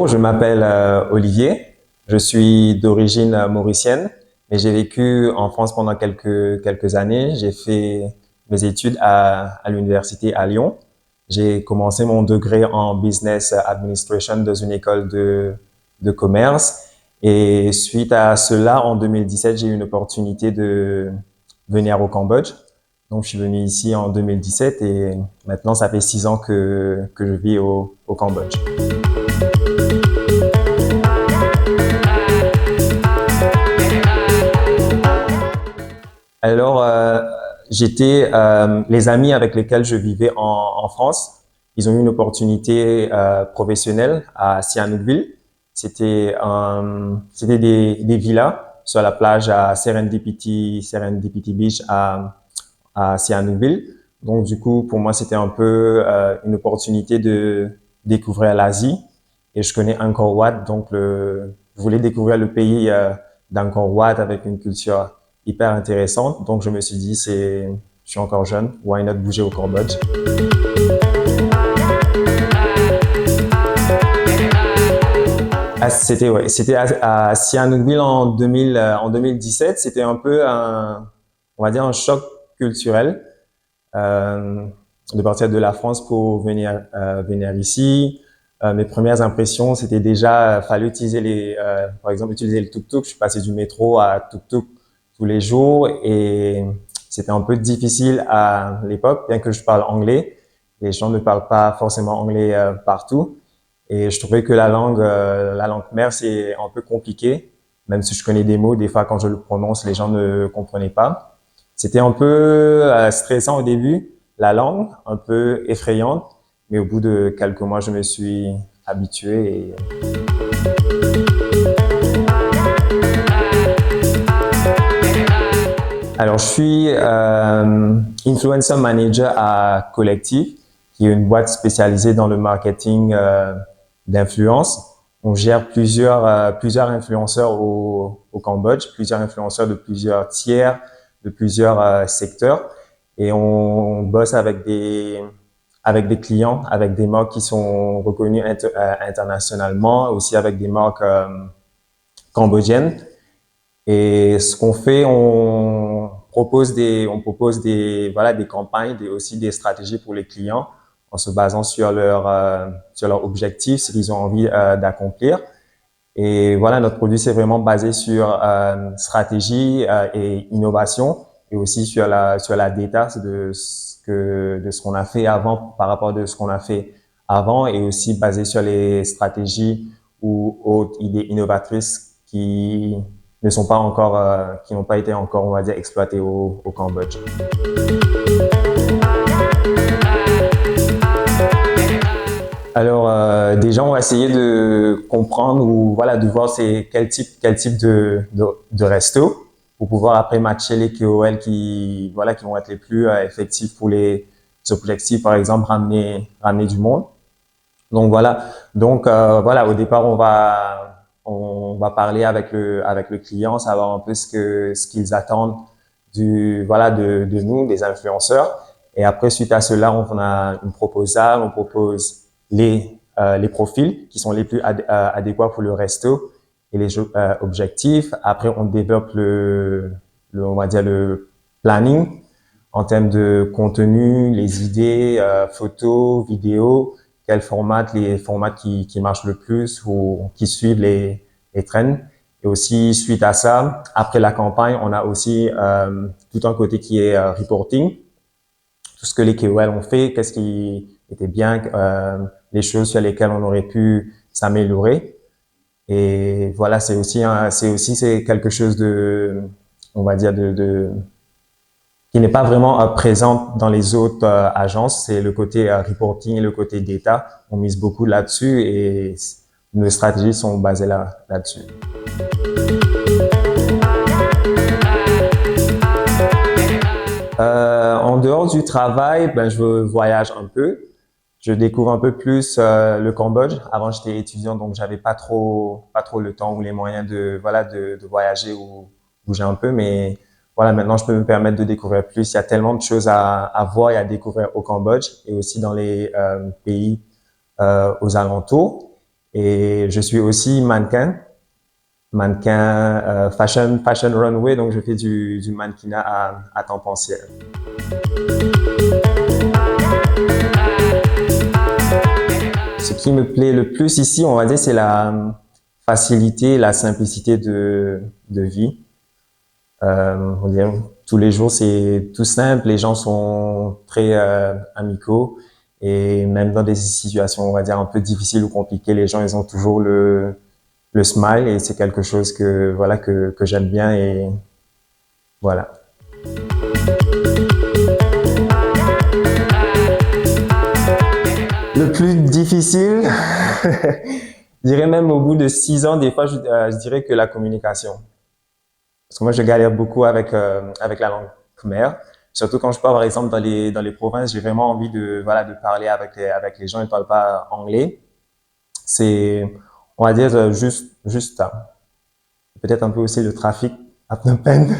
Bonjour, je m'appelle Olivier. Je suis d'origine mauricienne, mais j'ai vécu en France pendant quelques années. J'ai fait mes études à l'université à Lyon. J'ai commencé mon degré en business administration dans une école de commerce. Et suite à cela, en 2017, j'ai eu une opportunité de venir au Cambodge. Donc, je suis venu ici en 2017 et maintenant, ça fait 6 ans que je vis au Cambodge. Alors, les amis avec lesquels je vivais en France, ils ont eu une opportunité professionnelle à Sihanoukville. C'était des villas sur la plage à Serendipity Beach à Sihanoukville. Donc, du coup, pour moi, c'était un peu une opportunité de découvrir l'Asie. Et je connais Angkor Wat, donc je voulais découvrir le pays d'Angkor Wat avec une culture hyper intéressante. Donc, je me suis dit, je suis encore jeune, why not bouger au Cambodge? C'était à Sihanoukville en 2017. C'était un peu on va dire un choc culturel de partir de la France pour venir ici. Mes premières impressions, c'était déjà, fallait utiliser par exemple, utiliser le tuk-tuk. Je suis passé du métro à tuk-tuk tous les jours et c'était un peu difficile à l'époque, bien que je parle anglais. Les gens ne parlent pas forcément anglais partout. Et je trouvais que la langue mère, c'est un peu compliqué. Même si je connais des mots, des fois, quand je le prononce, les gens ne comprenaient pas. C'était un peu stressant au début, la langue, un peu effrayante. Mais au bout de quelques mois, je me suis habitué. Alors, je suis influencer manager à Collective, qui est une boîte spécialisée dans le marketing d'influence. On gère plusieurs influenceurs au Cambodge, plusieurs influenceurs de plusieurs tiers, de plusieurs secteurs. Et on bosse avec des clients, avec des marques qui sont reconnues internationalement, aussi avec des marques cambodgiennes. Et ce qu'on fait, on propose des campagnes, aussi des stratégies pour les clients en se basant sur leurs objectifs, ce qu'ils ont envie d'accomplir. Et voilà, notre produit c'est vraiment basé sur stratégie et innovation, et aussi sur la data de ce qu'on a fait avant par rapport de ce qu'on a fait avant, et aussi basé sur les stratégies ou autres idées innovatrices qui n'ont pas été encore, on va dire, exploitées au Cambodge. Alors, déjà, on va essayer de comprendre ou voilà, de voir quel type de resto pour pouvoir après matcher les KOL qui vont être les plus effectifs pour les objectifs, par exemple, ramener du monde. Donc voilà. Donc voilà, au départ, on va parler avec le client, savoir un peu ce qu'ils attendent de nous, des influenceurs. Et après, suite à cela, on a une proposal, on propose les profils qui sont les plus adéquats pour le resto et les objectifs. Après, on développe on va dire le planning en termes de contenu, les idées, photos, vidéos, les formats qui marchent le plus ou qui suivent les trends. Et aussi, suite à ça, après la campagne, on a aussi tout un côté qui est reporting. Tout ce que les KOL ont fait, qu'est-ce qui était bien, les choses sur lesquelles on aurait pu s'améliorer. Et voilà, c'est quelque chose on va dire qui n'est pas vraiment présent dans les autres agences. C'est le côté reporting et le côté data. On mise beaucoup là-dessus et nos stratégies sont basées là-dessus. En dehors du travail, je voyage un peu. Je découvre un peu plus le Cambodge. Avant, j'étais étudiant, donc j'avais pas trop le temps ou les moyens de voyager ou bouger un peu. Mais voilà, maintenant, je peux me permettre de découvrir plus. Il y a tellement de choses à voir et à découvrir au Cambodge et aussi dans les pays aux alentours. Et je suis aussi mannequin fashion runway, donc je fais du mannequinat à temps partiel. Ce qui me plaît le plus ici, on va dire, c'est la facilité, la simplicité de vie. On dirait, tous les jours, c'est tout simple, les gens sont très amicaux et même dans des situations, on va dire, un peu difficiles ou compliquées, les gens, ils ont toujours le smile et c'est quelque chose que, voilà, que j'aime bien et voilà. Le plus difficile, je dirais même au bout de 6 ans, des fois, je dirais que la communication. Parce que moi, je galère beaucoup avec la langue khmer. Surtout quand je pars, par exemple, dans les provinces, j'ai vraiment envie de, voilà, de parler avec les gens. Ils ne parlent pas anglais. C'est, on va dire, juste ça. Peut-être un peu aussi le trafic à Phnom Penh.